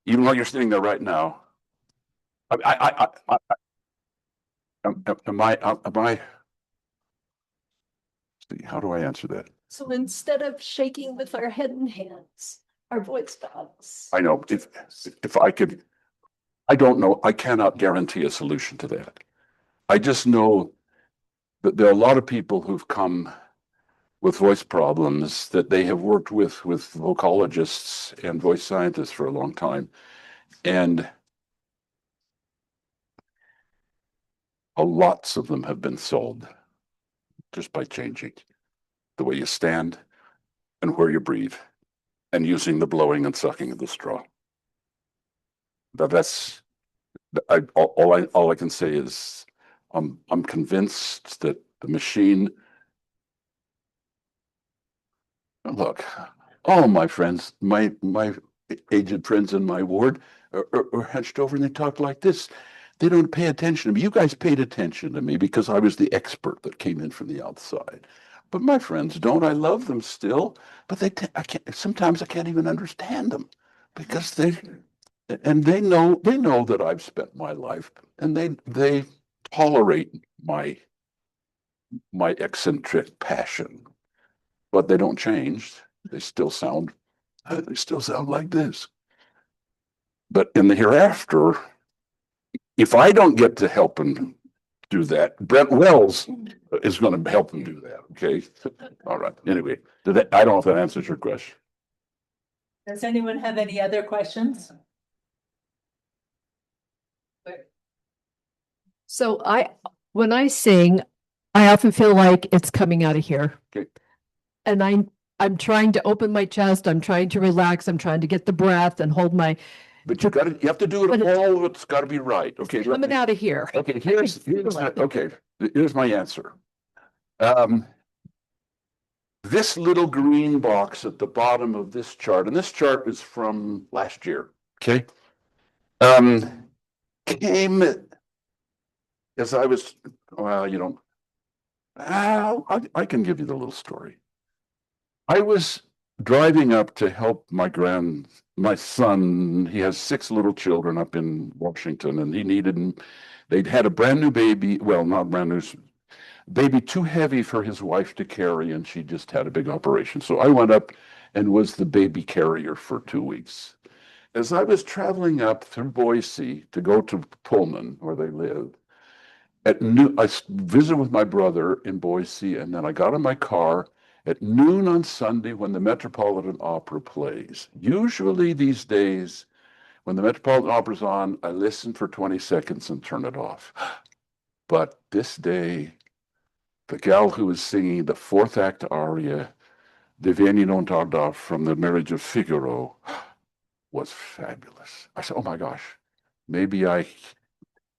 even while you're sitting there right now, am I? See, how do I answer that? So instead of shaking with our head and hands, our voice box. I know if I could, I don't know. I cannot guarantee a solution to that. I just know that there are a lot of people who've come with voice problems that they have worked with vocologists and voice scientists for a long time. And lots of them have been solved just by changing the way you stand and where you breathe and using the blowing and sucking of the straw. All I can say is I'm convinced that the machine. Look, all my friends, my aged friends in my ward are hunched over and they talk like this. They don't pay attention to me. You guys paid attention to me because I was the expert that came in from the outside. But my friends don't. I love them still, but sometimes I can't even understand them because they know that I've spent my life and they tolerate my eccentric passion. But they don't change. They still sound like this. But in the hereafter, if I don't get to help him do that, Brent Wells is going to help him do that. Okay. All right. Anyway, I don't know if that answers your question. Does anyone have any other questions? So when I sing, I often feel like it's coming out of here. Okay. And I'm trying to open my chest. I'm trying to relax. I'm trying to get the breath and hold my, But you have to do But it it's- all of it's got to be right. Okay. coming out of here. Okay, here's my answer. This little green box at the bottom of this chart, and this chart is from last year, okay? Came as I was, well, you know, I can give you the little story. I was driving up to help my son, he has 6 little children up in Washington, and they'd had a brand new baby, well, not brand new, baby too heavy for his wife to carry, and she just had a big operation. So I went up and was the baby carrier for 2 weeks. As I was traveling up through Boise to go to Pullman, where they live, at noon, I visited with my brother in Boise, and then I got in my car at noon on Sunday when the Metropolitan Opera plays. Usually these days, when the Metropolitan Opera's on, I listen for 20 seconds and turn it off. But this day, the gal who was singing the 4th act aria, De Vieni non tarda, from the Marriage of Figaro, was fabulous. I said, oh my gosh, maybe I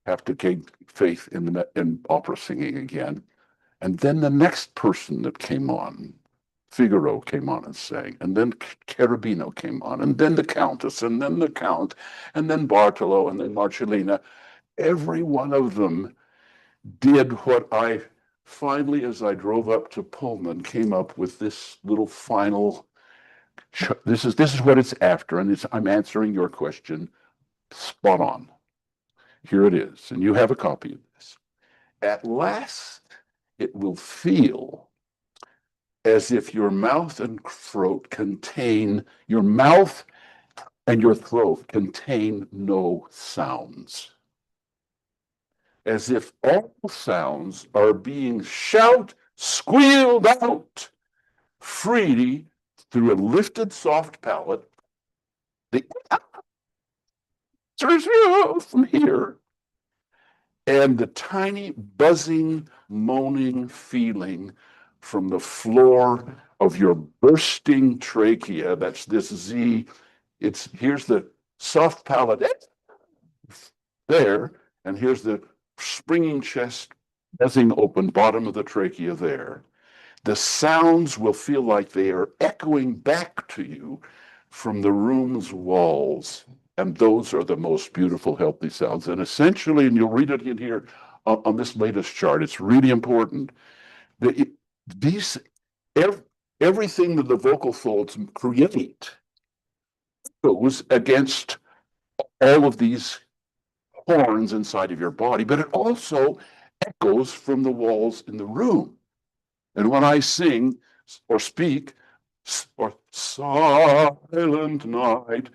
have to take faith in opera singing again. And then the next person that came on, Figaro came on and sang, and then Cherubino came on, and then the Countess, and then the Count, and then Bartolo, and then Marcellina. Every one of them did what I finally, as I drove up to Pullman, came up with this little final. This is what it's after, and I'm answering your question spot on. Here it is, and you have a copy of this. At last, it will feel as if your mouth and throat contain no sounds. As if all sounds are being squealed out freely through a lifted soft palate. The from here, and the tiny buzzing, moaning feeling from the floor of your bursting trachea. That's this Z. Here's the soft palate there, and here's the springing chest, buzzing open, bottom of the trachea there. The sounds will feel like they are echoing back to you from the room's walls. And those are the most beautiful, healthy sounds. And essentially, and you'll read it in here on this latest chart, it's really important. Everything that the vocal folds create goes against all of these horns inside of your body, but it also echoes from the walls in the room. And when I sing or speak, or silent night,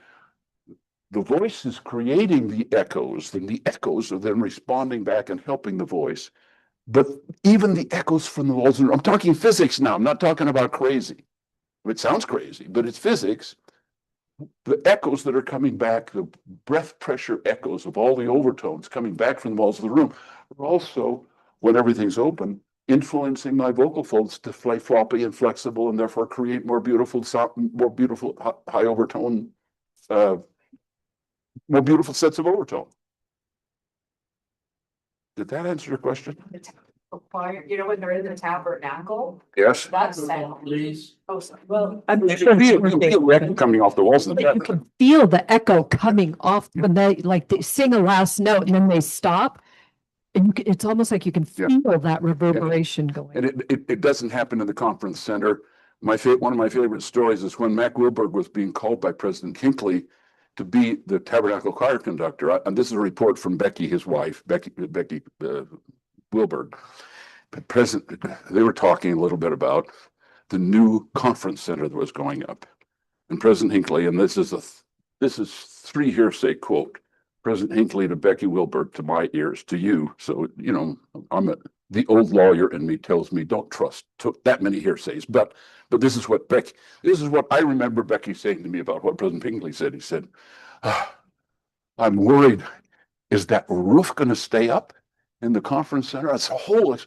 the voice is creating the echoes, then the echoes are then responding back and helping the voice. But even the echoes from the walls, I'm talking physics now, I'm not talking about crazy. It sounds crazy, but it's physics. The echoes that are coming back, the breath pressure echoes of all the overtones coming back from the walls of the room, are also, when everything's open, influencing my vocal folds to play floppy and flexible, and therefore create more beautiful high overtone, more beautiful sets of overtone. Did that answer your question? Choir, you know, when they're in the tabernacle, Yes. that sound. Please. Oh, sorry. Well, I'm You sure feel it's working. the echo coming off the walls of the But you bedroom. can feel the echo coming off when they sing a last note and then they stop. And it's almost like you can Yeah. feel that reverberation going. And it doesn't happen in the conference center. One of my favorite stories is when Mac Wilberg was being called by President Hinckley to be the Tabernacle Choir conductor. And this is a report from Becky, his wife, Becky Wilberg. They were talking a little bit about the new conference center that was going up. And President Hinckley, and this is 3 hearsay quote, President Hinckley to Becky Wilberg, to my ears, to you. So, you know, the old lawyer in me tells me don't trust that many hearsays. But this is what I remember Becky saying to me about what President Hinckley said. He said, I'm worried, is that roof going to stay up in the conference center? That's a whole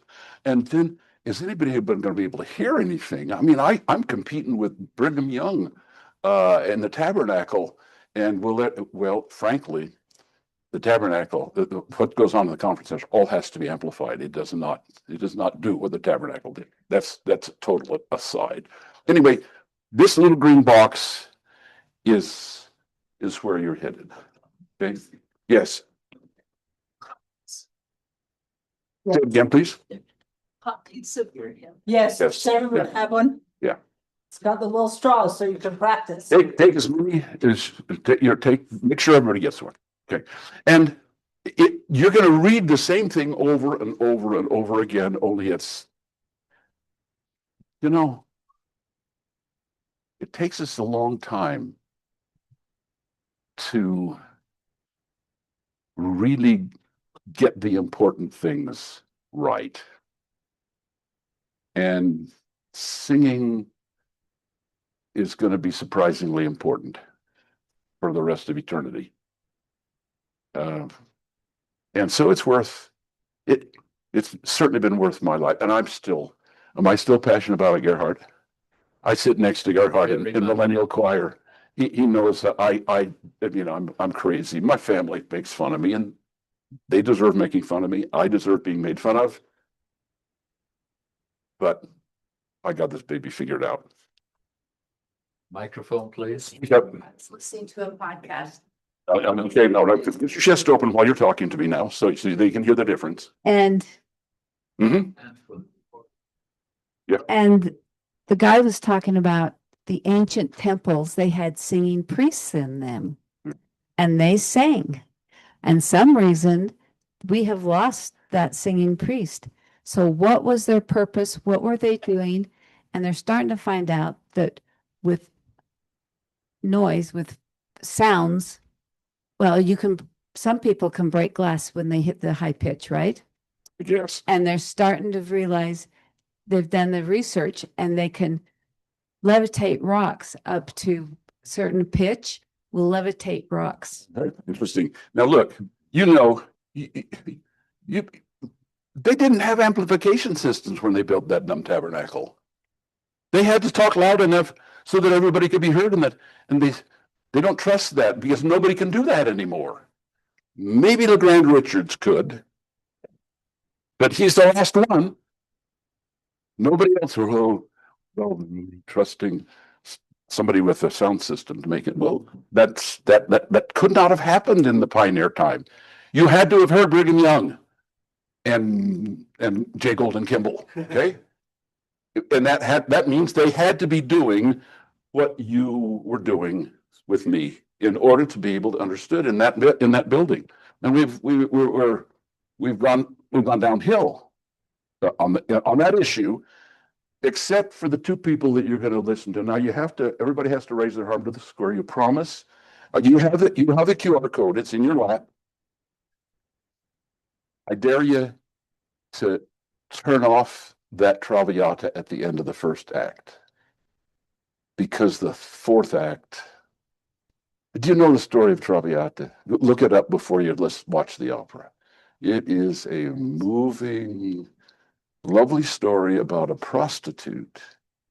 And then is anybody going to be able to hear anything? I mean, I'm competing with Brigham Young and the Tabernacle, and well, frankly, the Tabernacle, what goes on in the conference center, all has to be amplified. It does not do what the Tabernacle did. That's a total aside. Anyway, this little green box is where you're headed. Okay. Yes. Say it again, please. Hot pizza beer. Yes, Yes. Sarah would have one. Yeah. It's got the little straws so you can practice. Take as many as make sure everybody gets one. Okay. And you're going to read the same thing over and over and over again, only it takes us a long time to really get the important things right. And singing is going to be surprisingly important for the rest of eternity. And so it's worth it. It's certainly been worth my life. And am I still passionate about it, Gerhard? I sit next to Gerhard in Millennial Choir. He knows that I'm crazy. My family makes fun of me, and they deserve making fun of me. I deserve being made fun of. But I got this baby figured out. Microphone, please. Yep. I was listening to a podcast. I'm okay. No, get your chest open while you're talking to me now, so they can hear the difference. And, Mm-hmm. and the guy was talking about the ancient temples, they had singing priests in them and they sang. And some reason we have lost that singing priest. So what was their purpose? What were they doing? And they're starting to find out that with noise, with sounds, well, some people can break glass when they hit the high pitch, right? Yes. And they're starting to realize they've done the research and they can levitate rocks up to certain pitch, will levitate rocks. Very interesting. Now, look, they didn't have amplification systems when they built that dumb tabernacle. They had to talk loud enough so that everybody could be heard, and they don't trust that because nobody can do that anymore. Maybe LeGrand Richards could, but he's the last one. Nobody else will trusting somebody with a sound system to make it. Well, that could not have happened in the pioneer time. You had to have heard Brigham Young and J. Golden Kimball. Okay. And that means they had to be doing what you were doing with me in order to be able to understood in that building. And we've gone downhill on that issue, except for the two people that you're going to listen to. Now everybody has to raise their arm to the square. You promise? You have the QR code. It's in your lap. I dare you to turn off that Traviata at the end of the first act, because the fourth act. Do you know the story of Traviata? Look it up before you watch the opera. It is a moving, lovely story about a prostitute,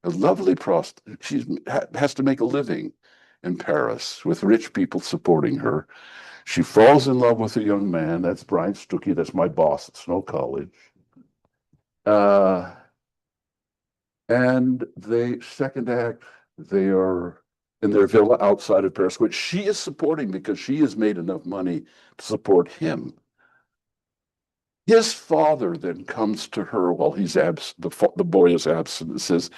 a lovely prostitute. She has to make a living in Paris with rich people supporting her. She falls in love with a young man. That's Brian Stuckey. That's my boss at Snow College. And second act, they are in their villa outside of Paris, which she is supporting because she has made enough money to support him. His father then comes to her while he's absent. The boy is absent and says,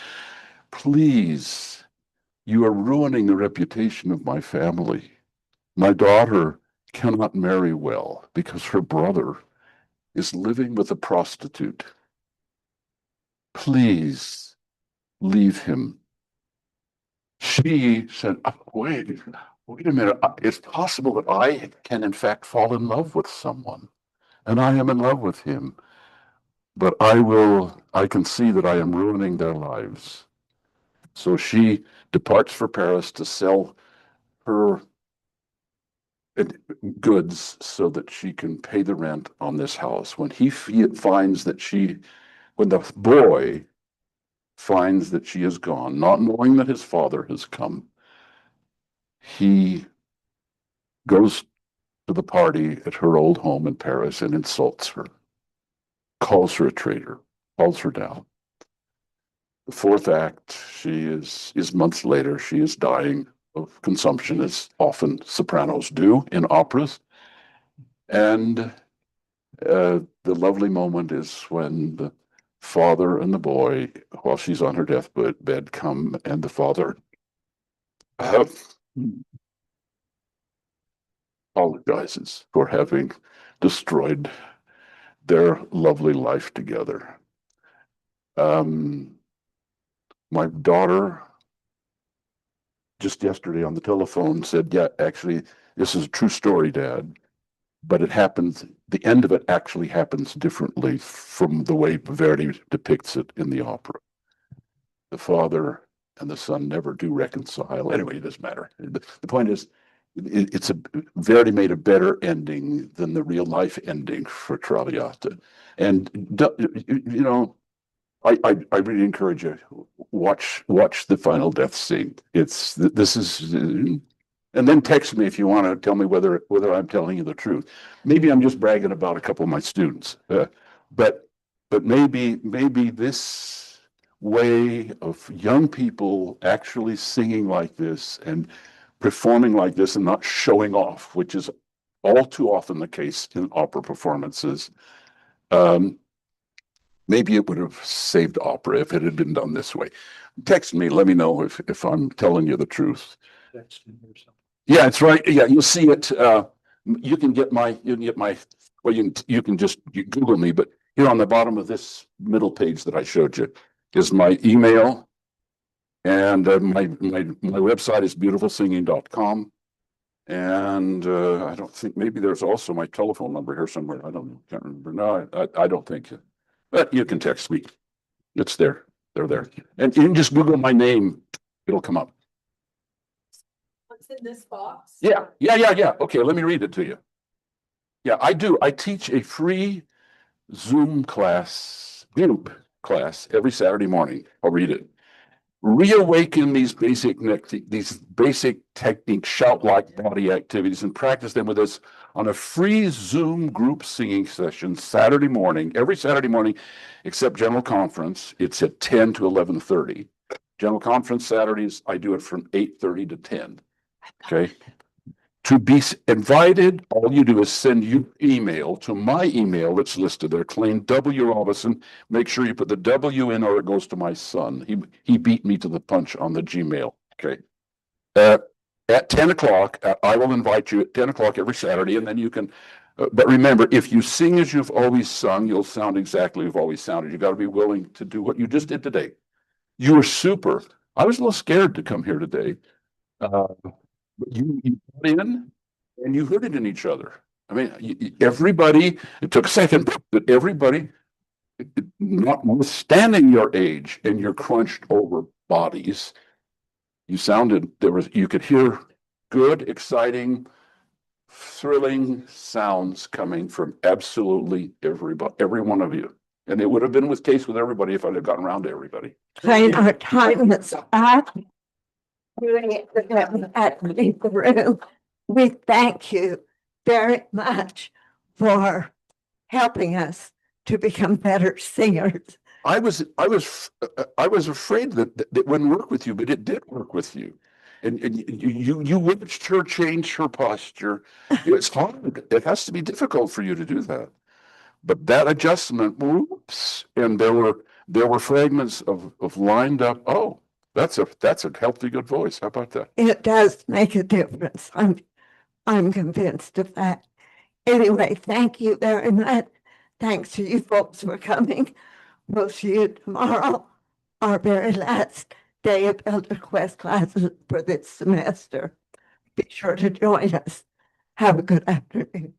"Please, you are ruining the reputation of my family. My daughter cannot marry well because her brother is living with a prostitute. Please leave him." She said, wait a minute. It's possible that I can in fact fall in love with someone, and I am in love with him, but I can see that I am ruining their lives. So she departs for Paris to sell her goods so that she can pay the rent on this house. When he finds that when the boy finds that she is gone, not knowing that his father has come, he goes to the party at her old home in Paris and insults her, calls her a traitor, calls her down. The fourth act, she is months later, she is dying of consumption, as often sopranos do in operas. And the lovely moment is when the father and the boy, while she's on her deathbed, come, and the father apologizes for having destroyed their lovely life together. My daughter just yesterday on the telephone said, yeah, actually, this is a true story, Dad, but it happens, the end of it actually happens differently from the way Verdi depicts it in the opera. The father and the son never do reconcile. Anyway, it doesn't matter. The point is, Verdi made a better ending than the real life ending for Traviata. And, you know, I really encourage you, watch the final death scene. This is, and then text me if you want to tell me whether I'm telling you the truth. Maybe I'm just bragging about a couple of my students, but maybe this way of young people actually singing like this and performing like this and not showing off, which is all too often the case in opera performances. Maybe it would have saved opera if it had been done this way. Text me, let me know if I'm telling you the truth. Yeah, it's right. Yeah, you'll see it. You can get my, well, you can just Google me, but here on the bottom of this middle page that I showed you is my email. And my website is beautifulsinging.com. And I don't think, maybe there's also my telephone number here somewhere. Can't remember. No, I don't think. But you can text me. It's there. They're there. And you can just Google my name. It'll come up. What's in this box? Yeah. Okay, let me read it to you. Yeah, I do. I teach a free Zoom class, group class, every Saturday morning. I'll read it. Reawaken these basic techniques, shout-like body activities, and practice them with us on a free Zoom group singing session Saturday morning, every Saturday morning, except General Conference. It's at 10 to 11:30. General Conference Saturdays, I do it from 8:30 to 10. Okay. To be invited, all you do is send your email to my email that's listed there, Clayne W. Robison. Make sure you put the W in or it goes to my son. He beat me to the punch on the Gmail. Okay. At 10 o'clock, I will invite you at 10 o'clock every Saturday, and then you can, but remember, if you sing as you've always sung, you'll sound exactly you've always sounded. You got to be willing to do what you just did today. You were super. I was a little scared to come here today. But you got in and you heard it in each other. I mean, everybody, it took a second, but everybody, notwithstanding your age and your crunched over bodies, you sounded, you could hear good, exciting, thrilling sounds coming from absolutely every one of you. And it would have been the case with everybody if I'd have gotten around to everybody. Clayne, our time is up. Really, at the room. We thank you very much for helping us to become better singers. I was afraid that it wouldn't work with you, but it did work with you. And you watched her change her posture. It's hard. It has to be difficult for you to do that. But that adjustment, whoops, and there were fragments of lined up. Oh, that's a healthy, good voice. How about that? It does make a difference. I'm convinced of that. Anyway, thank you very much. Thanks to you folks for coming. We'll see you tomorrow, our very last day of Elder Quest classes for this semester. Be sure to join us. Have a good afternoon.